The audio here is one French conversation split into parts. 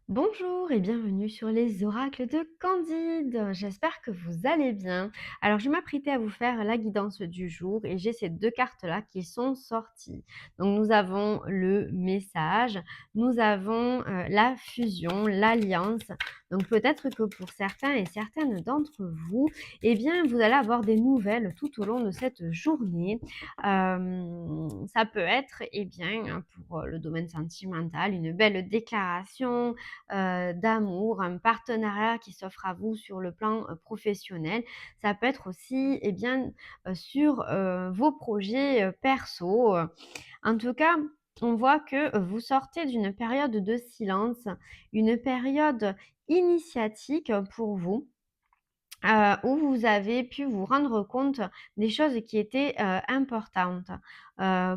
Bonjour et bienvenue sur les oracles de Candide. J'espère que vous allez bien. Alors, je m'apprêtais à vous faire la guidance du jour et j'ai ces deux cartes-là qui sont sorties. Donc, nous avons le message, nous avons la fusion, l'alliance. Donc, peut-être que pour certains et certaines d'entre vous, eh bien, vous allez avoir des nouvelles tout au long de cette journée. Ça peut être, eh bien, pour le domaine sentimental, une belle déclaration d'amour, un partenariat qui s'offre à vous sur le plan, professionnel. Ça peut être aussi, eh bien, sur, vos projets, perso. En tout cas, on voit que, vous sortez d'une période de silence, une période initiatique pour vous. Où vous avez pu vous rendre compte des choses qui étaient, importantes,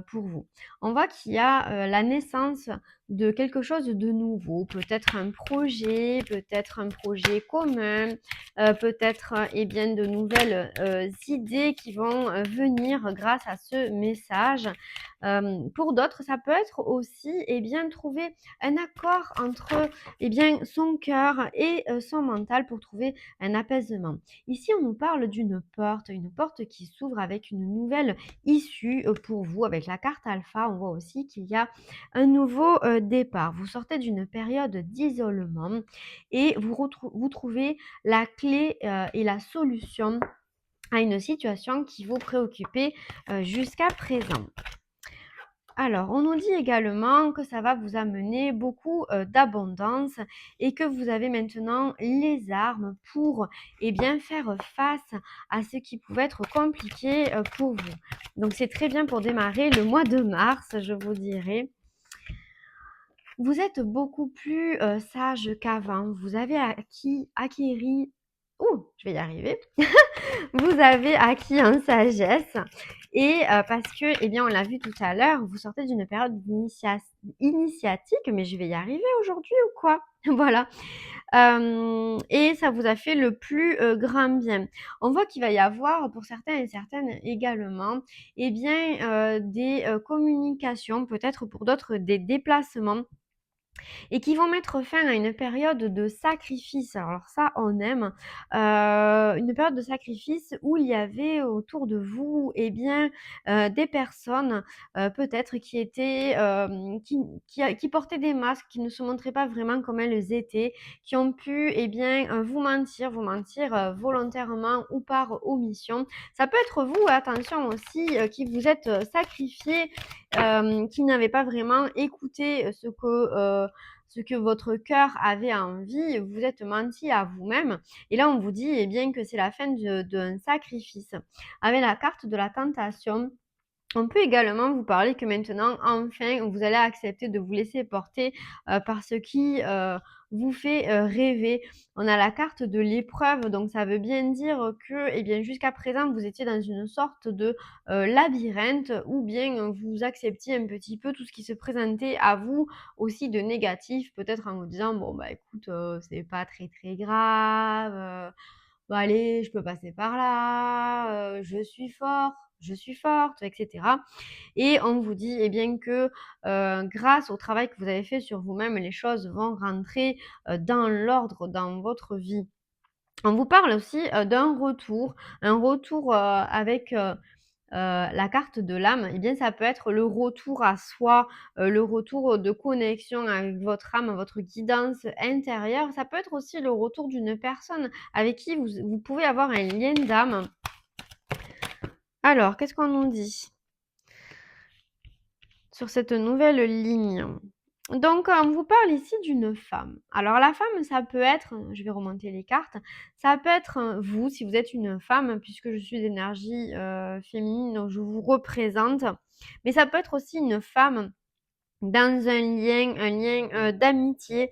pour vous. On voit qu'il y a, la naissance de quelque chose de nouveau, peut-être un projet commun, peut-être, eh bien, de nouvelles, idées qui vont, venir grâce à ce message. Pour d'autres, ça peut être aussi, eh bien, trouver un accord entre, eh bien, son cœur et son mental pour trouver un apaisement. Ici, on nous parle d'une porte, une porte qui s'ouvre avec une nouvelle issue pour vous. Avec la carte alpha, on voit aussi qu'il y a un nouveau départ. Vous sortez d'une période d'isolement et vous trouvez la clé et la solution à une situation qui vous préoccupait jusqu'à présent. Alors, on nous dit également que ça va vous amener beaucoup, d'abondance et que vous avez maintenant les armes pour, eh bien, faire face à ce qui pouvait être compliqué, pour vous. Donc c'est très bien pour démarrer le mois de mars, je vous dirais. Vous êtes beaucoup plus, sage qu'avant. Vous avez acquéri ouh, je vais y arriver. Vous avez acquis en sagesse et parce que, eh bien, on l'a vu tout à l'heure, vous sortez d'une période initiatique, mais je vais y arriver aujourd'hui ou quoi? Voilà, et ça vous a fait le plus, grand bien. On voit qu'il va y avoir pour certains et certaines également, eh bien, des, communications, peut-être pour d'autres des déplacements et qui vont mettre fin à une période de sacrifice. Alors ça, on aime, une période de sacrifice où il y avait autour de vous, eh bien, des personnes, peut-être qui étaient, qui portaient des masques, qui ne se montraient pas vraiment comme elles étaient, qui ont pu, eh bien, vous mentir, volontairement ou par omission. Ça peut être vous, attention aussi, qui vous êtes, sacrifiés, qui n'avez pas vraiment écouté, ce que votre cœur avait envie, vous êtes menti à vous-même et là on vous dit, eh bien, que c'est la fin d'un sacrifice. Avec la carte de la tentation, on peut également vous parler que maintenant, enfin, vous allez accepter de vous laisser porter, par ce qui, vous fait, rêver. On a la carte de l'épreuve, donc ça veut bien dire que, eh bien, jusqu'à présent, vous étiez dans une sorte de, labyrinthe ou bien, vous acceptiez un petit peu tout ce qui se présentait à vous aussi de négatif, peut-être en vous disant: «Bon, bah, écoute, c'est pas très, très grave, bah, allez, je peux passer par là, je suis forte» et cetera et on vous dit, eh bien, que, grâce au travail que vous avez fait sur vous-même, les choses vont rentrer, dans l'ordre dans votre vie. On vous parle aussi, d'un retour, un retour, avec, la carte de l'âme. Eh bien, ça peut être le retour à soi, le retour de connexion avec votre âme, votre guidance intérieure. Ça peut être aussi le retour d'une personne avec qui vous pouvez avoir un lien d'âme. Alors, qu'est-ce qu'on nous dit sur cette nouvelle ligne? Donc, on vous parle ici d'une femme. Alors la femme, ça peut être, je vais remonter les cartes, ça peut être, vous, si vous êtes une femme, puisque je suis d'énergie, féminine, donc je vous représente. Mais ça peut être aussi une femme dans un lien, d'amitié,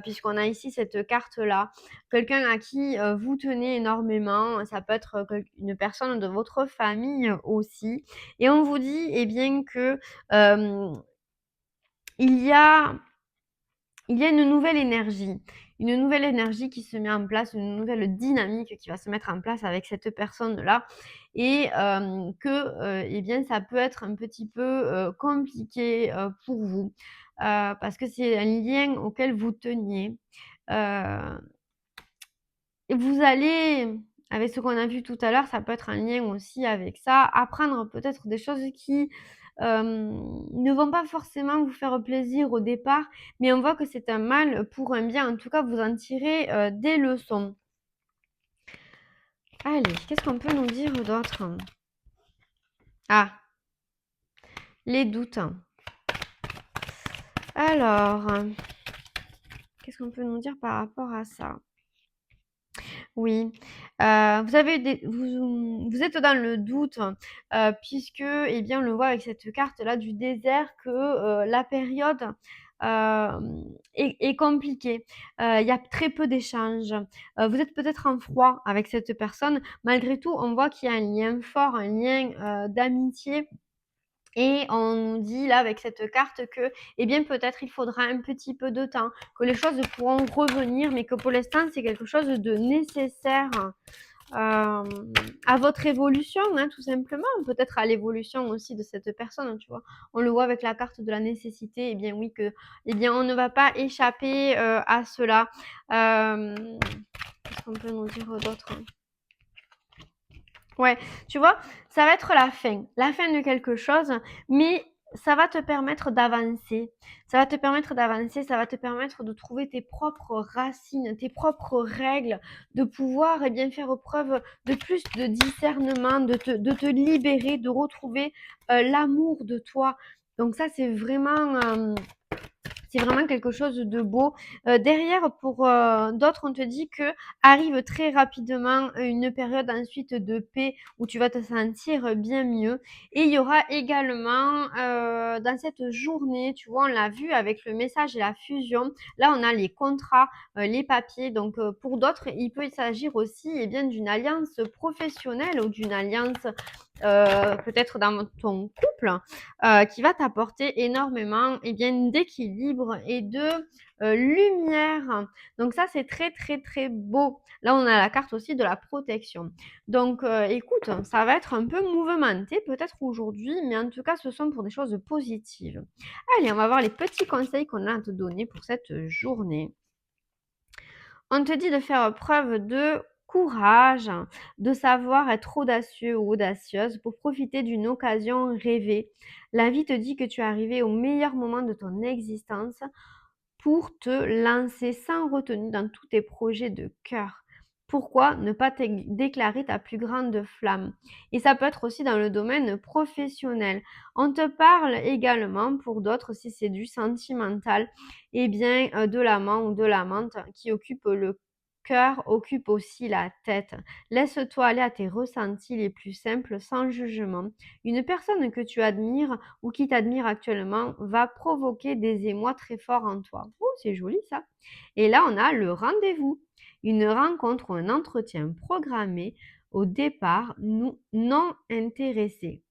puisqu'on a ici cette carte-là. Quelqu'un à qui, vous tenez énormément, ça peut être, une personne de votre famille aussi et on vous dit, eh bien, que, hem, il y a une nouvelle énergie qui se met en place, une nouvelle dynamique qui va se mettre en place avec cette personne-là et que, eh bien, ça peut être un petit peu, compliqué, pour vous. parce que c'est un lien auquel vous teniez. Heu et vous allez, avec ce qu'on a vu tout à l'heure, ça peut être un lien aussi avec ça, apprendre peut-être des choses qui, ne vont pas forcément vous faire plaisir au départ, mais on voit que c'est un mal pour un bien. En tout cas, vous en tirez, des leçons. Allez, qu'est-ce qu'on peut nous dire d'autre? Ah, les doutes. Alors, qu'est-ce qu'on peut nous dire par rapport à ça? Oui, vous avez vous êtes dans le doute, puisque, eh bien, on le voit avec cette carte-là du désert que, la période, est compliquée. Il y a très peu d'échanges. Vous êtes peut-être en froid avec cette personne. Malgré tout, on voit qu'il y a un lien fort, un lien, d'amitié et on nous dit là avec cette carte que, eh bien, peut-être il faudra un petit peu de temps, que les choses pourront revenir, mais que pour l'instant, c'est quelque chose de nécessaire, hem, à votre évolution, hein, tout simplement. Peut-être à l'évolution aussi de cette personne, tu vois? On le voit avec la carte de la nécessité, eh bien oui que, eh bien, on ne va pas échapper, à cela. Qu'est-ce qu'on peut nous dire d'autre? Ouais, tu vois, ça va être la fin de quelque chose, mais ça va te permettre d'avancer. Ça va te permettre d'avancer, ça va te permettre de trouver tes propres racines, tes propres règles, de pouvoir, eh bien, faire preuve de plus de discernement, de te libérer, de retrouver, l'amour de toi. Donc ça, c'est vraiment quelque chose de beau. Derrière, pour d'autres, on te dit que arrive très rapidement une période ensuite de paix où tu vas te sentir bien mieux. Et il y aura également dans cette journée, tu vois, on l'a vu avec le message et la fusion. Là, on a les contrats, les papiers. Donc, pour d'autres, il peut s'agir aussi, eh bien, d'une alliance professionnelle ou d'une alliance peut-être dans ton couple, qui va t'apporter énormément, eh bien, d'équilibre et de, lumière. Donc ça, c'est très, très, très beau. Là, on a la carte aussi de la protection. Donc, écoute, ça va être un peu mouvementé peut-être aujourd'hui, mais en tout cas, ce sont pour des choses positives. Allez, on va voir les petits conseils qu'on a à te donner pour cette journée. On te dit de faire preuve de courage, de savoir être audacieux ou audacieuse pour profiter d'une occasion rêvée. La vie te dit que tu es arrivé au meilleur moment de ton existence pour te lancer sans retenue dans tous tes projets de cœur. Pourquoi ne pas déclarer ta plus grande flamme? Et ça peut être aussi dans le domaine professionnel. On te parle également, pour d'autres, si c'est du sentimental, eh bien, de l'amant ou de l'amante qui occupe le cœur, occupe aussi la tête. Laisse-toi aller à tes ressentis les plus simples sans jugement. Une personne que tu admires ou qui t'admire actuellement va provoquer des émois très forts en toi. Oh, c'est joli ça. Et là, on a le rendez-vous. Une rencontre ou un entretien programmé au départ, nous non intéressés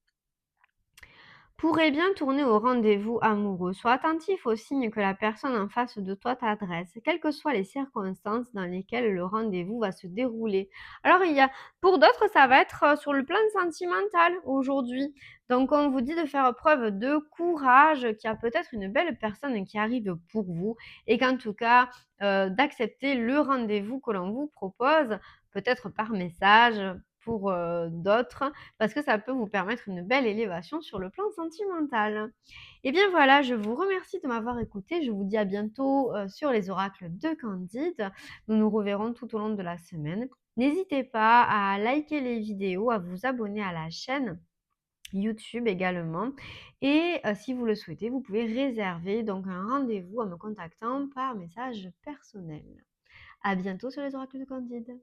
pourrait bien tourner au rendez-vous amoureux. Sois attentif aux signes que la personne en face de toi t'adresse, quelles que soient les circonstances dans lesquelles le rendez-vous va se dérouler. Alors, pour d'autres, ça va être sur le plan sentimental aujourd'hui. Donc, on vous dit de faire preuve de courage, qu'il y a peut-être une belle personne qui arrive pour vous et qu'en tout cas, d'accepter le rendez-vous que l'on vous propose, peut-être par message pour d'autres, parce que ça peut vous permettre une belle élévation sur le plan sentimental. Et bien voilà, je vous remercie de m'avoir écouté. Je vous dis à bientôt sur les oracles de Candide. Nous nous reverrons tout au long de la semaine. N'hésitez pas à liker les vidéos, à vous abonner à la chaîne YouTube également. Et si vous le souhaitez, vous pouvez réserver donc un rendez-vous en me contactant par message personnel. À bientôt sur les oracles de Candide.